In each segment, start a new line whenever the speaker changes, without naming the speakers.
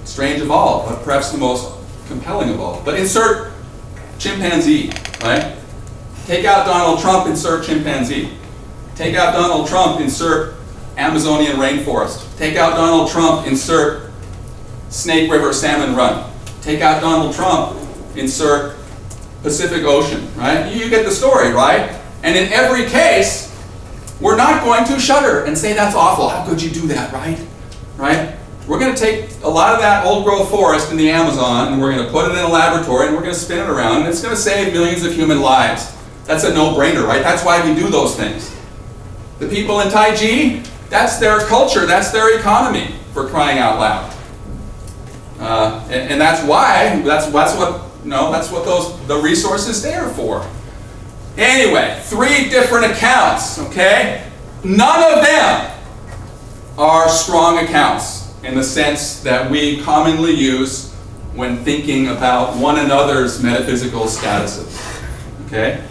strange of all, but perhaps the most compelling of all. But insert chimpanzee, right? Take out Donald Trump, insert chimpanzee. Take out Donald Trump, insert Amazonian rainforest. Take out Donald Trump, insert Snake River salmon run. Take out Donald Trump, insert Pacific Ocean, right? You get the story, right? And in every case, we're not going to shudder and say that's awful. How could you do that, right? Right? We're going to take a lot of that old-growth forest in the Amazon and we're going to put it in a laboratory and we're going to spin it around and it's going to save millions of human lives. That's a no-brainer, right? That's why we do those things. The people in Taiji, that's their culture, that's their economy, for crying out loud. And that's why, that's what the resources there are for. Anyway, 3 different accounts, okay? None of them are strong accounts in the sense that we commonly use when thinking about one another's metaphysical statuses, okay?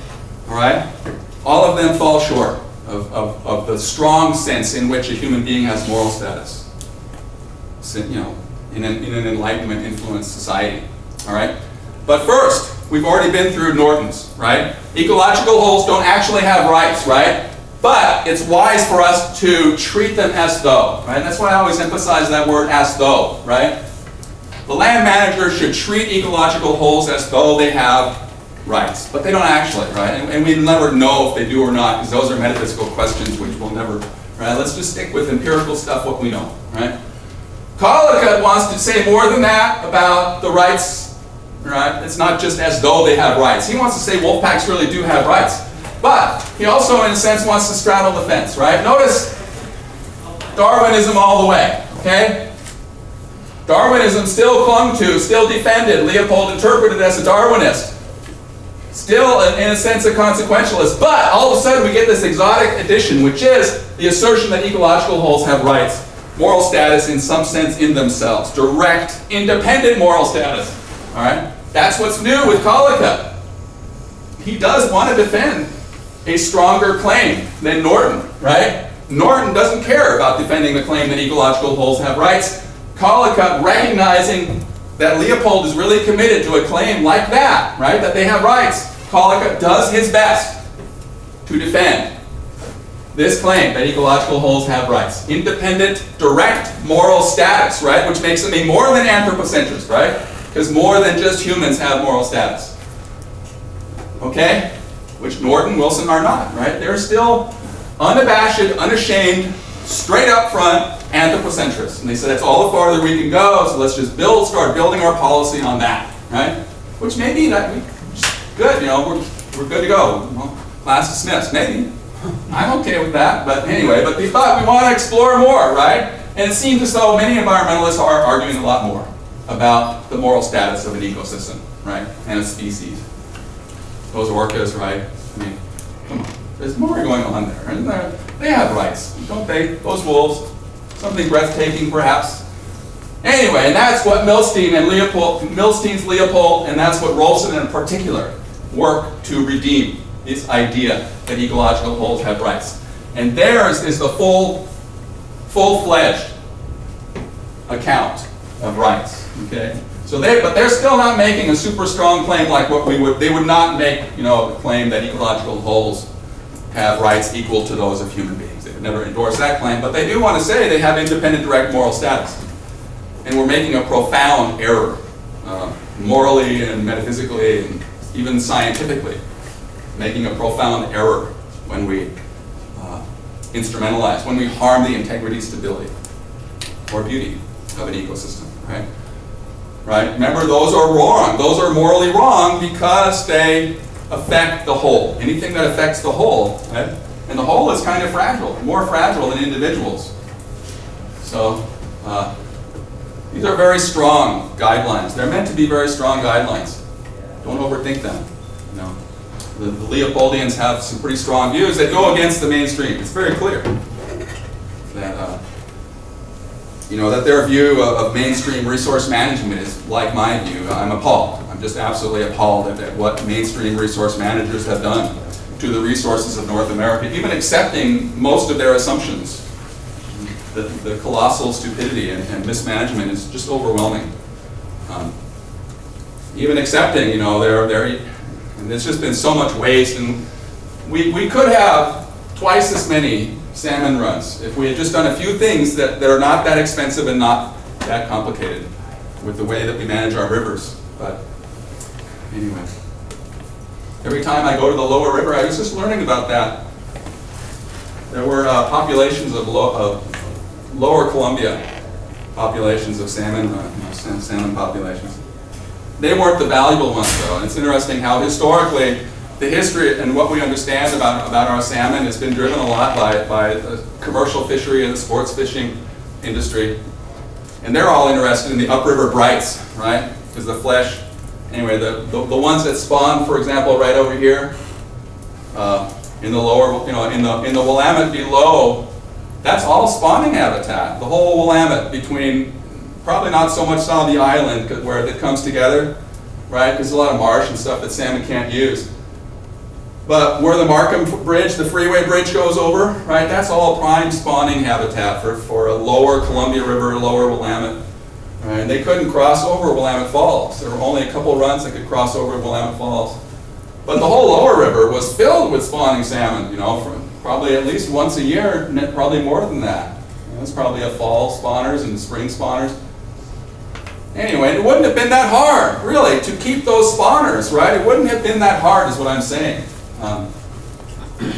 All right? All of them fall short of the strong sense in which a human being has moral status, in an Enlightenment influenced society, all right? But first, we've already been through Norton's, right? Ecological wholes don't actually have rights, right? But it's wise for us to treat them as though, right? That's why I always emphasize that word as though, right? The land manager should treat ecological wholes as though they have rights, but they don't actually, right? And we never know if they do or not, because those are metaphysical questions which we'll never, right? Let's just stick with empirical stuff, what we know, right? Collicutt wants to say more than that about the rights, right? It's not just as though they have rights. He wants to say wolf packs really do have rights. But he also, in a sense, wants to straddle the fence, right? Notice Darwinism all the way, okay? Darwinism still clung to, still defended. Leopold interpreted as a Darwinist. Still, in a sense, a consequentialist. But all of a sudden, we get this exotic addition, which is the assertion that ecological wholes have rights. Moral status, in some sense, in themselves. Direct, independent moral status. All right? That's what's new with Collicutt. He does want to defend a stronger claim than Norton, right? Norton doesn't care about defending the claim that ecological wholes have rights. Collicutt, recognizing that Leopold is really committed to a claim like that, right? That they have rights. Collicutt does his best to defend this claim that ecological wholes have rights. Independent, direct moral status, right? Which makes them a more than anthropocentrist, right? Because more than just humans have moral status. Okay? Which Norton, Wilson are not, right? They're still unabashed, unashamed, straight up front anthropocentrists. And they said that's all the farther we can go, so let's just start building our policy on that, right? Which may be that good, we're good to go. Well, class dismissed, maybe. I'm okay with that, but anyway, but we thought we want to explore more, right? And it seems as though many environmentalists are arguing a lot more about the moral status of an ecosystem, right? And a species. Those orcas, right? I mean, come on. There's more going on there, isn't there? They have rights, don't they? Those wolves. Something breathtaking, perhaps. Anyway, and that's what Milstein's Leopold, and that's what Rolfson in particular work to redeem, this idea that ecological wholes have rights. And theirs is the full-fledged account of rights, okay? So but they're still not making a super strong claim like what they would not make, a claim that ecological wholes have rights equal to those of human beings. They would never endorse that claim, but they do want to say they have independent direct moral status. And we're making a profound error, morally and metaphysically and even scientifically, making a profound error when we instrumentalize, when we harm the integrity, stability, or beauty of an ecosystem, right? Right? Remember, those are wrong. Those are morally wrong because they affect the whole. Anything that affects the whole, right? And the whole is kind of fragile, more fragile than individuals. So these are very strong guidelines. They're meant to be very strong guidelines. Don't overthink them. The Leopoldians have some pretty strong views that go against the mainstream. It's very clear that that their view of mainstream resource management is like my view. I'm appalled. I'm just absolutely appalled at what mainstream resource managers have done to the resources of North America, even accepting most of their assumptions. the colossal stupidity and mismanagement is just overwhelming. Even accepting, you know, and there's just been so much waste, and we could have twice as many salmon runs if we had just done a few things that are not that expensive and not that complicated with the way that we manage our rivers. But anyway, every time I go to the lower river, I was just learning about that. There were populations of lower Columbia, populations of salmon, salmon populations. They weren't the valuable ones, though. And it's interesting how historically the history and what we understand about our salmon has been driven a lot by the commercial fishery and the sports fishing industry. And they're all interested in the upriver brights, right? Because the flesh, anyway, the ones that spawn, for example, right over here, in the lower, you know, in the Willamette below, that's all spawning habitat. The whole Willamette between, probably not so much on the island where it comes together, right? Because there's a lot of marsh and stuff that salmon can't use. But where the Markham Bridge, the freeway bridge goes over, right? That's all prime spawning habitat for a lower Columbia River, lower Willamette. Right? And they couldn't cross over Willamette Falls. There were only a couple runs that could cross over Willamette Falls. But the whole lower river was filled with spawning salmon, you know, probably at least once a year, probably more than that. You know, it's probably a fall spawners and spring spawners. Anyway, it wouldn't have been that hard, really, to keep those spawners, right? It wouldn't have been that hard is what I'm saying.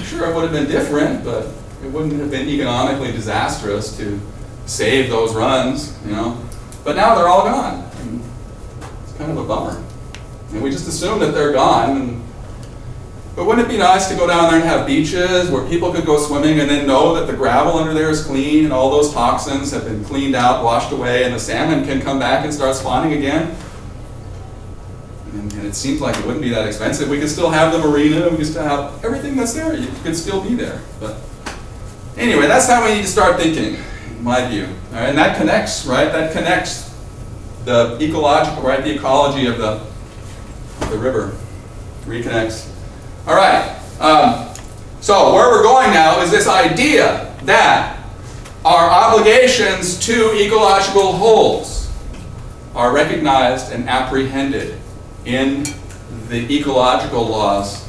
Sure, it would have been different, but it wouldn't have been economically disastrous to save those runs, you know. But now they're all gone. And it's kind of a bummer. And we just assume that they're gone. But wouldn't it be nice to go down there and have beaches where people could go swimming and then know that the gravel under there is clean and all those toxins have been cleaned out, washed away, and the salmon can come back and start spawning again? And it seems like it wouldn't be that expensive. We could still have the marina, we could still have everything that's there. You could still be there. But anyway, that's how we need to start thinking, in my view. All right, and that connects, right? That connects the ecological, right? The ecology of the river reconnects. All right. So where we're going now is this idea that our obligations to ecological wholes are recognized and apprehended in the ecological laws,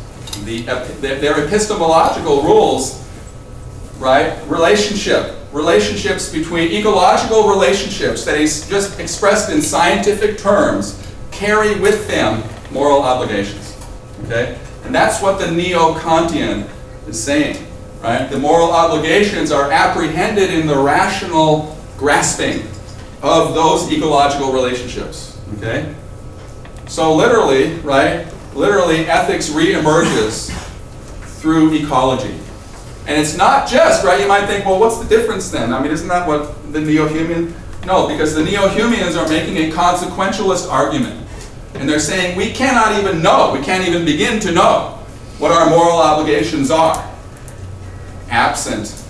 their epistemological rules, right? Relationships between ecological relationships that is just expressed in scientific terms carry with them moral obligations, okay? And that's what the neo-Kantian is saying, right? The moral obligations are apprehended in the rational grasping of those ecological relationships, okay? So literally, right, ethics re-emerges through ecology. And it's not just, right, you might think, well, what's the difference then? I mean, isn't that what the neo-Humean? No, because the neo-Humeans are making a consequentialist argument. And they're saying we cannot even know, we can't even begin to know what our moral obligations are, absent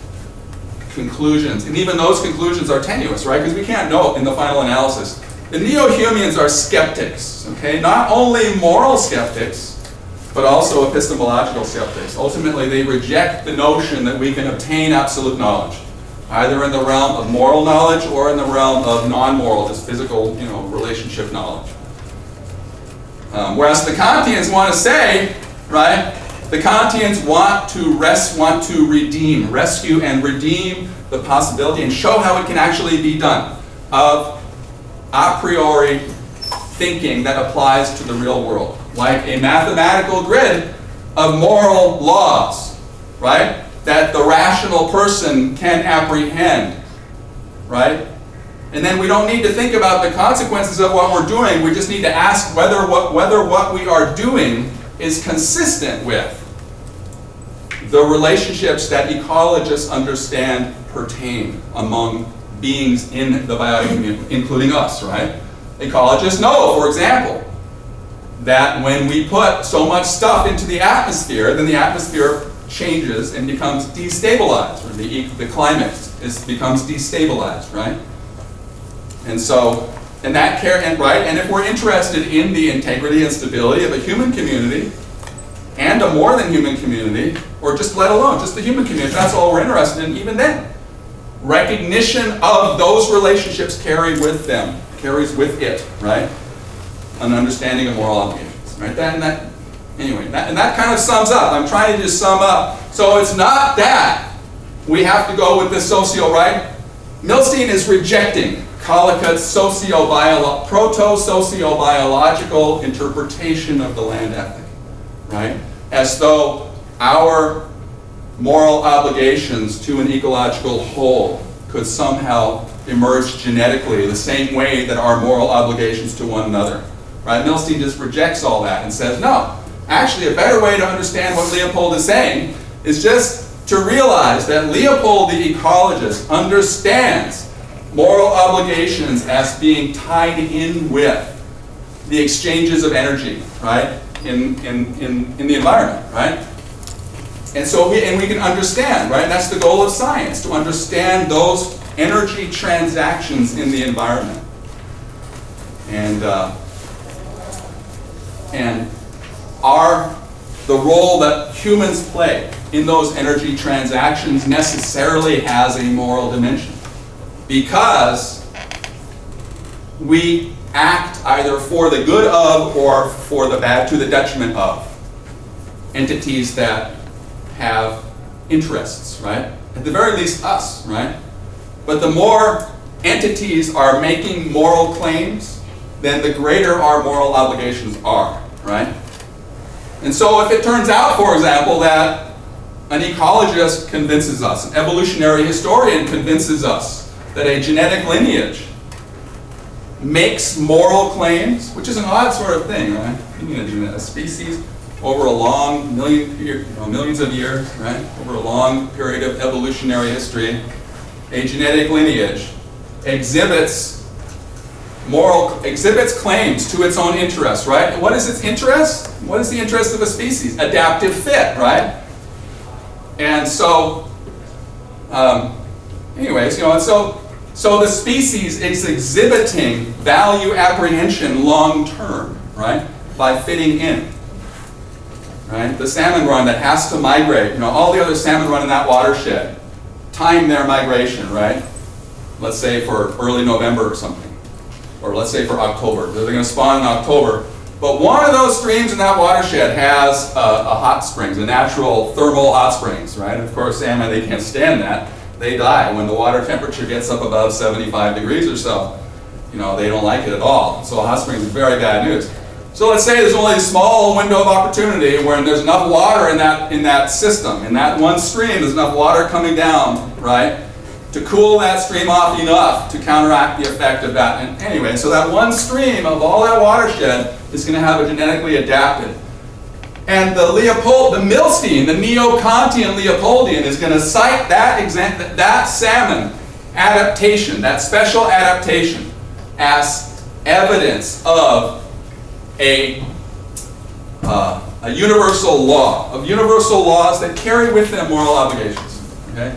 conclusions. And even those conclusions are tenuous, right? Because we can't know in the final analysis. The neo-Humeans are skeptics, okay? Not only moral skeptics, but also epistemological skeptics. Ultimately, they reject the notion that we can obtain absolute knowledge, either in the realm of moral knowledge or in the realm of non-moral, just physical, you know, relationship knowledge. Whereas the Kantians want to say, right, the Kantians want to redeem, rescue and redeem the possibility and show how it can actually be done of a priori thinking that applies to the real world, like a mathematical grid of moral laws, right, that the rational person can apprehend, right? And then we don't need to think about the consequences of what we're doing. We just need to ask whether what we are doing is consistent with the relationships that ecologists understand pertain among beings in the biotic community, including us, right? Ecologists know, for example, that when we put so much stuff into the atmosphere, then the atmosphere changes and becomes destabilized, or the climate becomes destabilized, right? And so, and if we're interested in the integrity and stability of a human community, and a more than human community, or just let alone just the human community, that's all we're interested in, even then, recognition of those relationships carries with it, right? An understanding of moral obligations, right? Anyway, that kind of sums up. I'm trying to just sum up. So it's not that we have to go with this right? Milstein is rejecting Collicutt's proto-sociobiological interpretation of the land ethic, right? As though our moral obligations to an ecological whole could somehow emerge genetically the same way that our moral obligations to one another, right? Milstein just rejects all that and says, no, actually a better way to understand what Leopold is saying is just to realize that Leopold the ecologist understands moral obligations as being tied in with the exchanges of energy, right, in the environment, right? And so we can understand, right? That's the goal of science, to understand those energy transactions in the environment. And the role that humans play in those energy transactions necessarily has a moral dimension, because we act either for the good of or for the bad, to the detriment of entities that have interests, right? At the very least us, right? But the more entities are making moral claims, then the greater our moral obligations are, right? And so if it turns out, for example, that an ecologist convinces us, an evolutionary historian convinces us that a genetic lineage makes moral claims, which is an odd sort of thing, right? A species over a long millions of years, right? Over a long period of evolutionary history, a genetic lineage exhibits claims to its own interest, right? And what is its interest? What is the interest of a species? Adaptive fit, right? And so, anyways, and so the species is exhibiting value apprehension long term, right? By fitting in, right? The salmon run that has to migrate, all the other salmon run in that watershed, time their migration, right? Let's say for early November or something, or let's say for October. They're going to spawn in October. But one of those streams in that watershed has a hot springs, a natural thermal hot springs, right? And of course, salmon, they can't stand that. They die when the water temperature gets up above 75 degrees or so. They don't like it at all. So hot springs is very bad news. So let's say there's only a small window of opportunity where there's enough water in that system, in that one stream, there's enough water coming down, right, to cool that stream off enough to counteract the effect of that. And anyway, so that one stream of all that watershed is going to have a genetically adapted. And the Milstein, the neo-Kantian Leopoldian, is going to cite that salmon adaptation, that special adaptation, as evidence of a universal law, of universal laws that carry with them moral obligations. Okay?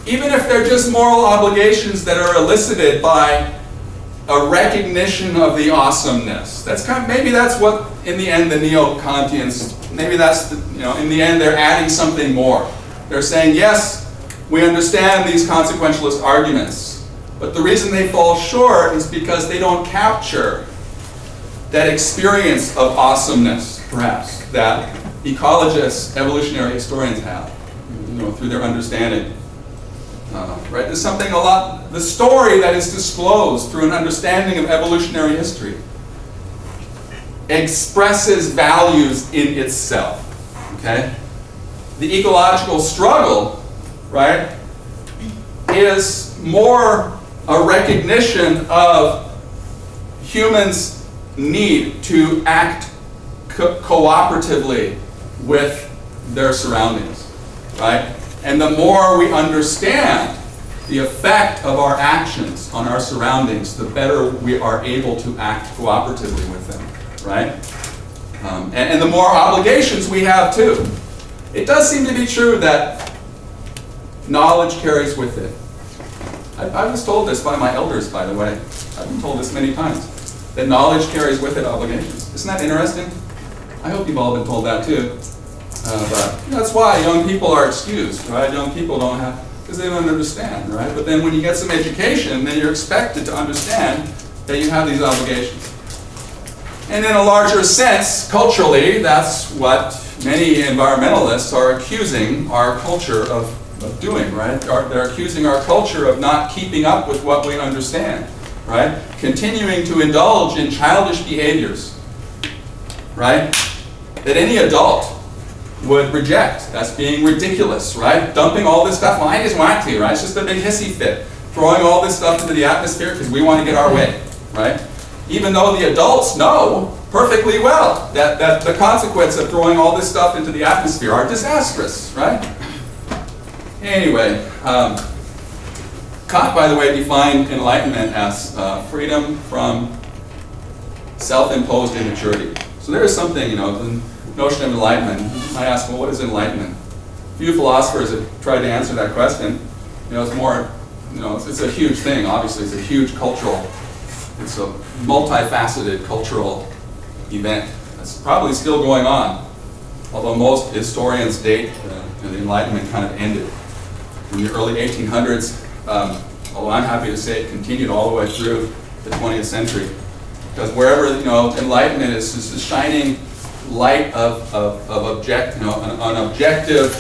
Even if they're just moral obligations that are elicited by a recognition of the awesomeness. Maybe that's what, in the end, the neo-Kantians, maybe that's, in the end, they're adding something more. They're saying, yes, we understand these consequentialist arguments, but the reason they fall short is because they don't capture that experience of awesomeness, perhaps, that ecologists, evolutionary historians have, through their understanding. Right? There's something the story that is disclosed through an understanding of evolutionary history expresses values in itself. Okay? The ecological struggle, right, is more a recognition of humans' need to act cooperatively with their surroundings, right? And the more we understand the effect of our actions on our surroundings, the better we are able to act cooperatively with them, right? And the more obligations we have too. It does seem to be true that knowledge carries with it. I was told this by my elders, by the way. I've been told this many times, that knowledge carries with it obligations. Isn't that interesting? I hope you've all been told that too. But that's why young people are excused, right? Young people don't have, because they don't understand, right? But then when you get some education, then you're expected to understand that you have these obligations. And in a larger sense, culturally, that's what many environmentalists are accusing our culture of doing, right? They're accusing our culture of not keeping up with what we understand, right? Continuing to indulge in childish behaviors, right? That any adult would reject. That's being ridiculous, right? Dumping all this stuff, well, I just want to, right? It's just a big hissy fit. Throwing all this stuff into the atmosphere because we want to get our way, right? Even though the adults know perfectly well that the consequence of throwing all this stuff into the atmosphere are disastrous, right? Anyway, Kant, by the way, defined enlightenment as freedom from self-imposed immaturity. So there is something, the notion of enlightenment. I ask, well, what is enlightenment? Few philosophers have tried to answer that question. It's more, it's a huge thing, obviously. It's a huge cultural, it's a multifaceted cultural event that's probably still going on. Although most historians date the Enlightenment kind of ended in the early 1800s. Although I'm happy to say it continued all the way through the 20th century. Because wherever, enlightenment is just a shining light of an objective,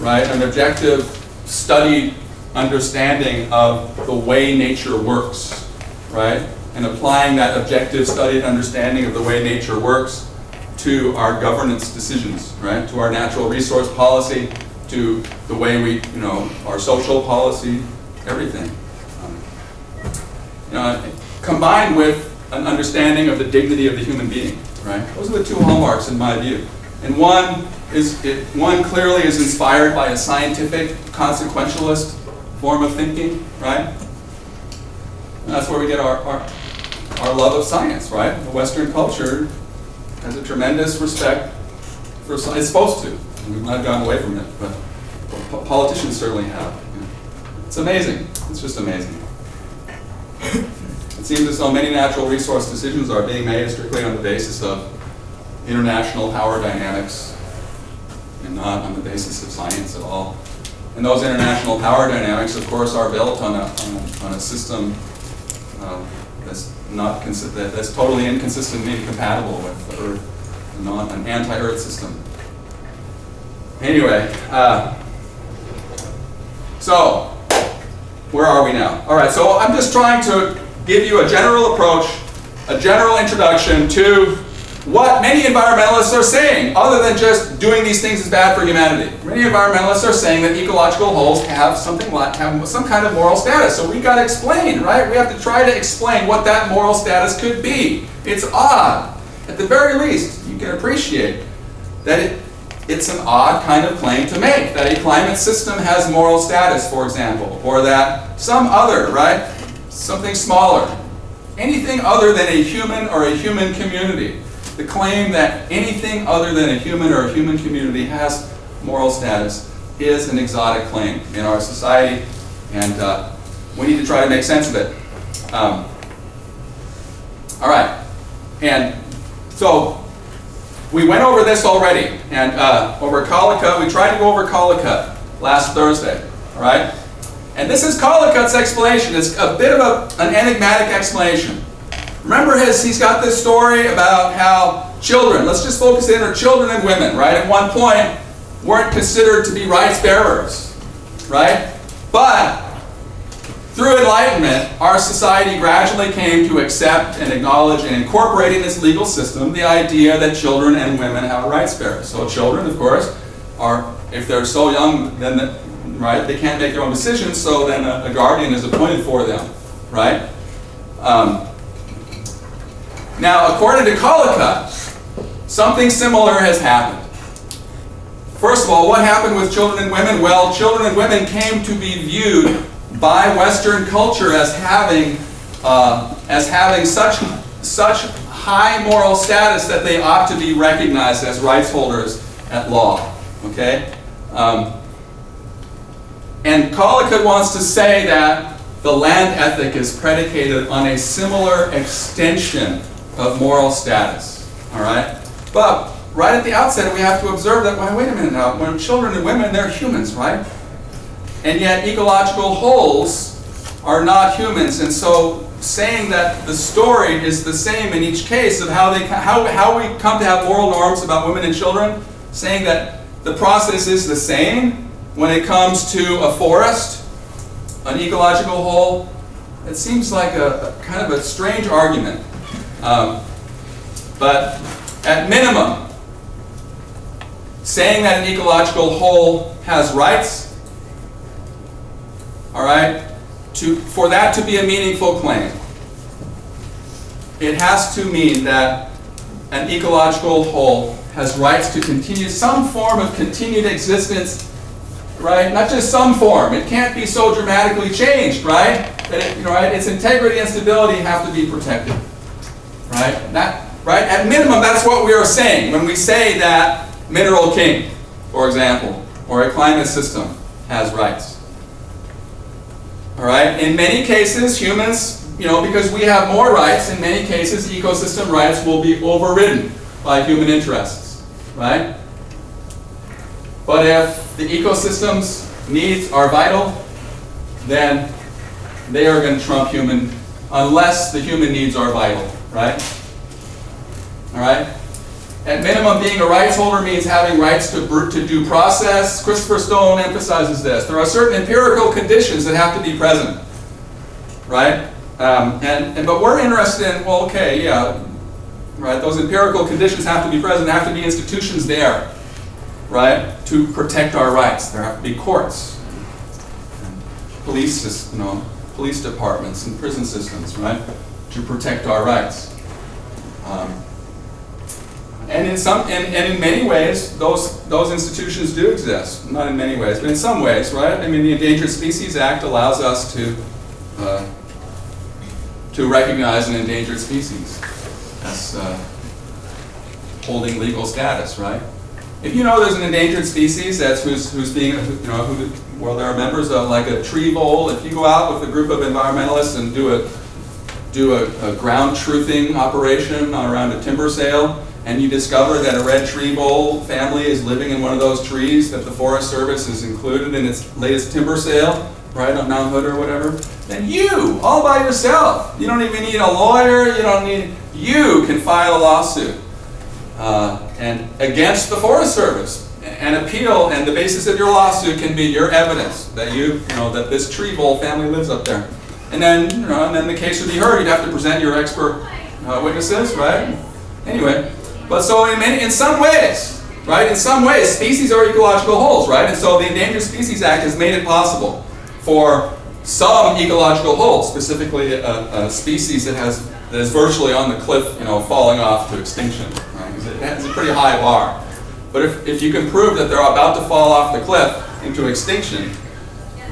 right? An objective, studied understanding of the way nature works, right? And applying that objective, studied understanding of the way nature works to our governance decisions, right? To our natural resource policy, to the way we, our social policy, everything. Combined with an understanding of the dignity of the human being, right? Those are the two hallmarks in my view. And one clearly is inspired by a scientific, consequentialist form of thinking, right? And that's where we get our love of science, right? The Western culture has a tremendous respect for science. It's supposed to. We might have gotten away from it, but politicians certainly have. It's amazing. It's just amazing. It seems as though many natural resource decisions are being made strictly on the basis of international power dynamics and not on the basis of science at all. And those international power dynamics, of course, are built on a system that's totally inconsistent and incompatible with the Earth, an anti-Earth system. Anyway, so where are we now? All right, so I'm just trying to give you a general approach, a general introduction to what many environmentalists are saying, other than just doing these things is bad for humanity. Many environmentalists are saying that ecological wholes have some kind of moral status. So we've got to explain, right? We have to try to explain what that moral status could be. It's odd. At the very least, you can appreciate that it's an odd kind of claim to make, that a climate system has moral status, for example, or that some other, right? Something smaller. Anything other than a human or a human community. The claim that anything other than a human or a human community has moral status is an exotic claim in our society, and we need to try to make sense of it. All right, and so we went over this already, and over Collicutt, we tried to go over Collicutt last Thursday, all right? And this is Collicutt's explanation. It's a bit of an enigmatic explanation. Remember he's got this story about how children, let's just focus in on children and women, right? At one point, weren't considered to be rights bearers, right? But through enlightenment, our society gradually came to accept and acknowledge and incorporate in its legal system the idea that children and women have rights bearers. So children, of course, are, if they're so young, then right, they can't make their own decisions, so then a guardian is appointed for them, right? Now, according to Collicutt, something similar has happened. First of all, what happened with children and women? Well, children and women came to be viewed by Western culture as having such high moral status that they ought to be recognized as rights holders at law. Okay? And Collicutt wants to say that the land ethic is predicated on a similar extension of moral status. All right? But right at the outset, we have to observe that, well, wait a minute now, when children and women, they're humans, right? And yet ecological wholes are not humans, and so saying that the story is the same in each case of how we come to have moral norms about women and children, saying that the process is the same when it comes to a forest, an ecological whole, it seems like a kind of a strange argument. But at minimum, saying that an ecological whole has rights, all right, for that to be a meaningful claim, it has to mean that an ecological whole has rights to continue some form of continued existence, right? Not just some form. It can't be so dramatically changed, right? That its integrity and stability have to be protected, right? Right? At minimum, that's what we are saying when we say that Mineral King, for example, or a climate system has rights. All right? In many cases, humans, because we have more rights, in many cases, ecosystem rights will be overridden by human interests, right? But if the ecosystem's needs are vital, then they are going to trump human, unless the human needs are vital, right? All right? At minimum, being a rights holder means having rights to due process. Christopher Stone emphasizes this. There are certain empirical conditions that have to be present, right? But we're interested in, well, okay, yeah, right? Those empirical conditions have to be present. There have to be institutions there, right, to protect our rights. There have to be courts, police departments and prison systems, right, to protect our rights. And in many ways, those institutions do exist. Not in many ways, but in some ways, right? I mean, the Endangered Species Act allows us to recognize an endangered species as holding legal status, right? If you know there's an endangered species who's being, well, there are members of like a tree vole. If you go out with a group of environmentalists and do a ground truthing operation around a timber sale, and you discover that a red tree vole family is living in one of those trees that the Forest Service has included in its latest timber sale, right, on Mount Hood or whatever, then you, all by yourself, you don't even need a lawyer, you can file a lawsuit and against the Forest Service and appeal, and the basis of your lawsuit can be your evidence that that this tree vole family lives up there. And then the case would be heard. You'd have to present your expert witnesses, right? Anyway, but so in some ways, right? In some ways, species are ecological wholes, right? And so the Endangered Species Act has made it possible for some ecological wholes, specifically a species that is virtually on the cliff, falling off to extinction, right? It has a pretty high bar. But if you can prove that they're about to fall off the cliff into extinction,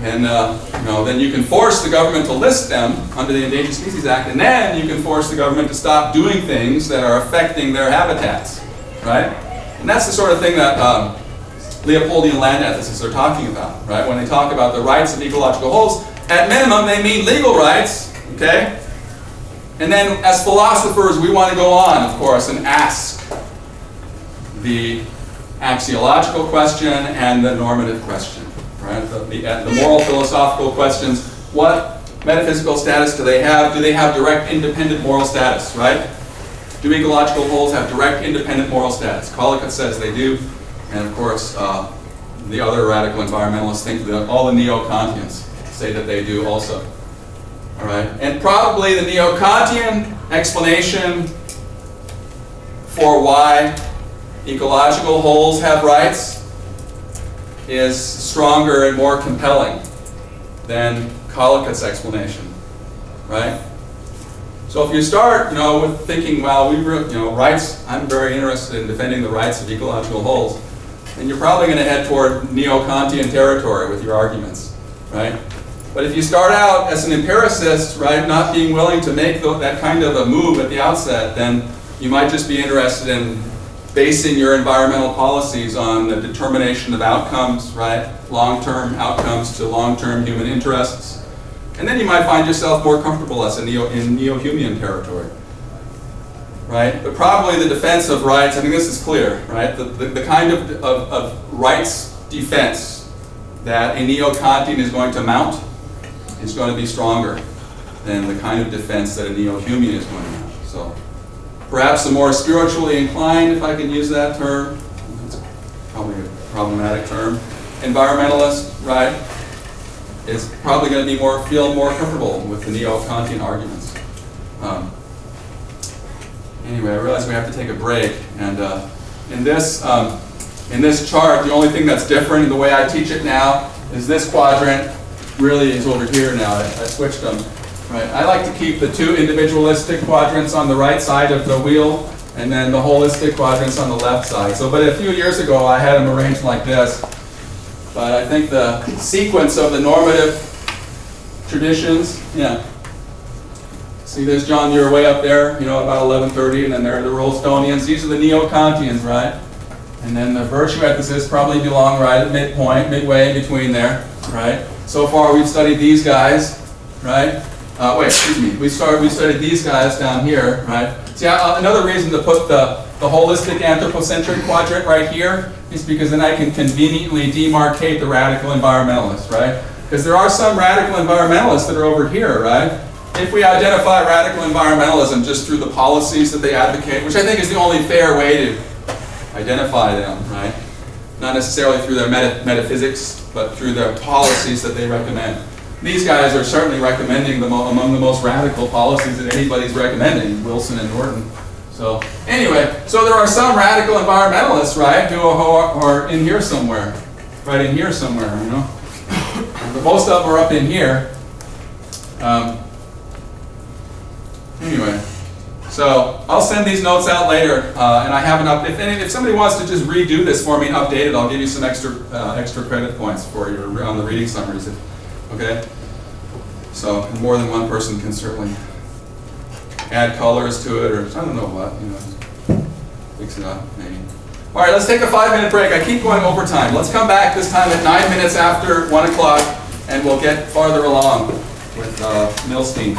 and then you can force the government to list them under the Endangered Species Act, and then you can force the government to stop doing things that are affecting their habitats, right? And that's the sort of thing that Leopoldian land ethicists are talking about, right? When they talk about the rights of ecological wholes, at minimum they mean legal rights, okay? And then as philosophers, we want to go on, of course, and ask the axiological question and the normative question. Right? The moral philosophical questions, what metaphysical status do they have? Do they have direct independent moral status, right? Do ecological wholes have direct independent moral status? Collicutt says they do, and of course the other radical environmentalists think that all the neo-Kantians say that they do also. All right? And probably the neo-Kantian explanation for why ecological wholes have rights is stronger and more compelling than Collicutt's explanation, right? So if you start, with thinking, well, rights, I'm very interested in defending the rights of ecological wholes, then you're probably going to head toward neo-Kantian territory with your arguments, right? But if you start out as an empiricist, right, not being willing to make that kind of a move at the outset, then you might just be interested in basing your environmental policies on the determination of outcomes, right? Long-term outcomes to long-term human interests. And then you might find yourself more comfortable as in neo-Humean territory. right? But probably the defense of rights, I think this is clear, right? The kind of rights defense that a neo-Kantian is going to mount is going to be stronger than the kind of defense that a neo-Humean is going to mount. So perhaps a more spiritually inclined, if I can use that term, it's probably a problematic term, environmentalist, right, is probably going to be feel more comfortable with the neo-Kantian arguments. Anyway, I realize we have to take a break, and in this chart, the only thing that's different in the way I teach it now is this quadrant really is over here now. I switched them. Right. I like to keep the two individualistic quadrants on the right side of the wheel, and then the holistic quadrants on the left side. So, but a few years ago, I had them arranged like this. But I think the sequence of the normative traditions, yeah. See, there's John Muir way up there, you know, about 1130, and then there are the Rollstonians. These are the neo-Kantians, right? And then the virtue ethicists probably belong right at midpoint, midway in between there, right? So far, we've studied these guys, right? We studied these guys down here, right? See, another reason to put the holistic anthropocentric quadrant right here is because then I can conveniently demarcate the radical environmentalists, right? Because there are some radical environmentalists that are over here, right? If we identify radical environmentalism just through the policies that they advocate, which I think is the only fair way to identify them, right? Not necessarily through their metaphysics, but through their policies that they recommend. These guys are certainly recommending among the most radical policies that anybody's recommending, Wilson and Norton. So anyway, so there are some radical environmentalists, right, who are in here somewhere, right in here somewhere, you know. But most of them are up in here. Anyway, so I'll send these notes out later, and I have if somebody wants to just redo this for me and update it, I'll give you some extra credit points for your on the reading summaries. Okay, so more than one person can certainly add colors to it, or I don't know what, you know, just fix it up maybe. All right, let's take a 5-minute break. I keep going overtime. Let's come back this time at 9 minutes after 1 o'clock, and we'll get farther along with Milstein.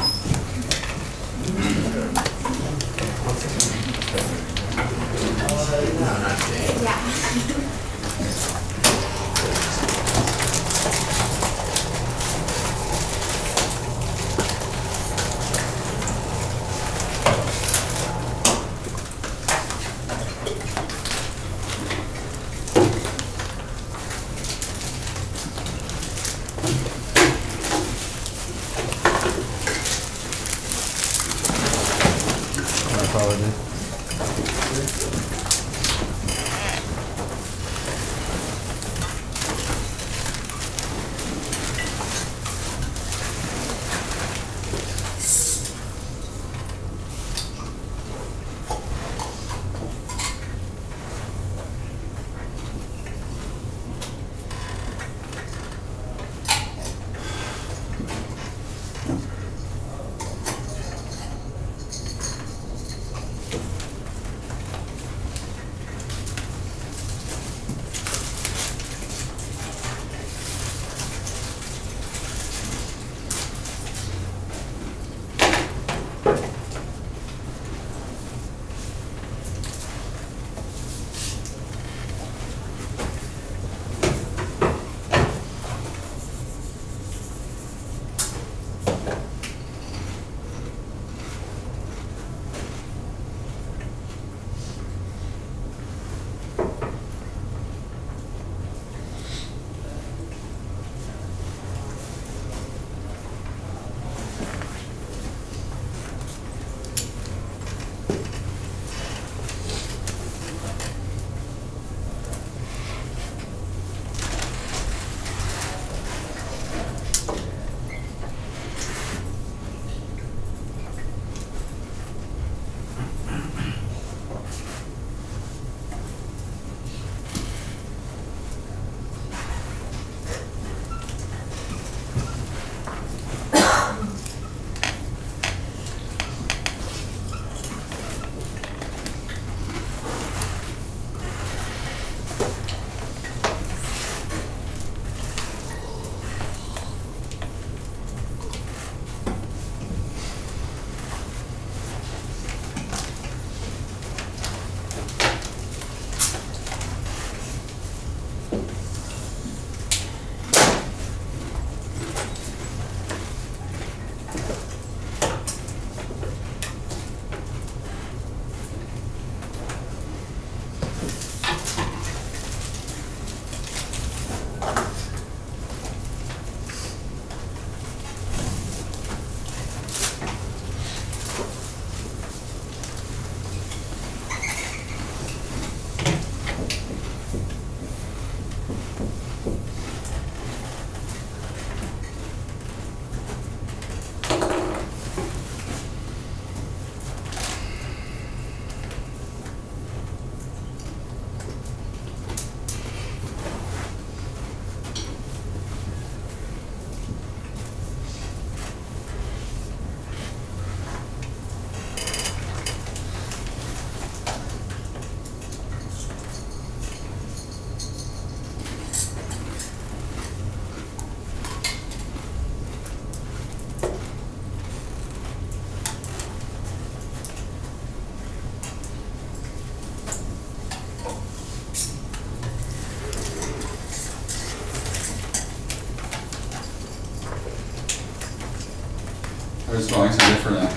There's drawings are different.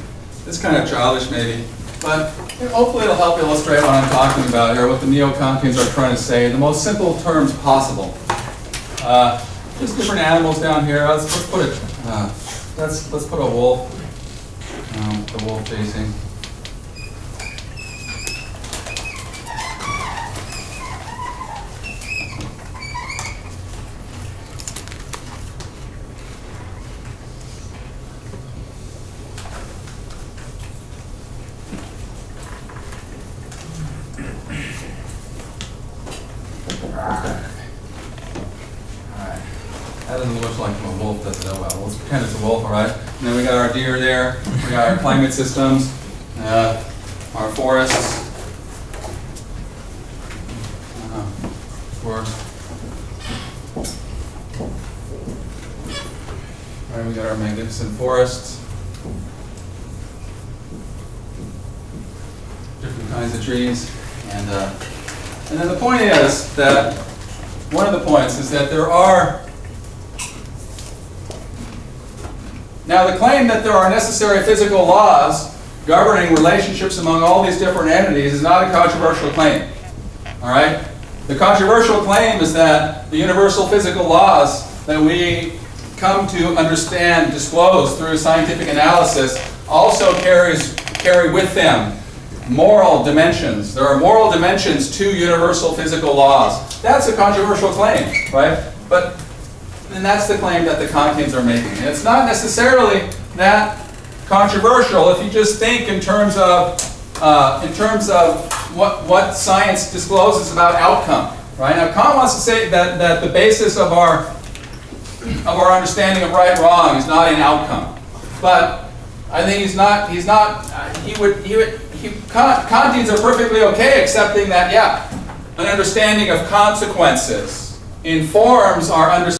It's kind of childish maybe, but hopefully it'll help illustrate what I'm talking about here, what the neo-Kantians are trying to say in the most simple terms possible. Just different animals down here. Let's put a wolf. The wolf facing. That doesn't look like a wolf, does it? Oh well, let's pretend it's a wolf, all right? And then we got our deer there, we got our climate systems, our forests, of course. All right, we got our magnificent forests, different kinds of trees, and then the point is that one of the points is that there are. Now, the claim that there are necessary physical laws governing relationships among all these different entities is not a controversial claim. All right? The controversial claim is that the universal physical laws that we come to understand, disclose through scientific analysis, also carry with them moral dimensions. There are moral dimensions to universal physical laws. That's a controversial claim, right? And that's the claim that the Kantians are making. And it's not necessarily that controversial if you just think in terms of what science discloses about outcome, right? Now, Kant wants to say that the basis of our understanding of right and wrong is not in outcome, but I think Kantians are perfectly okay accepting that, yeah, an understanding of consequences informs our understanding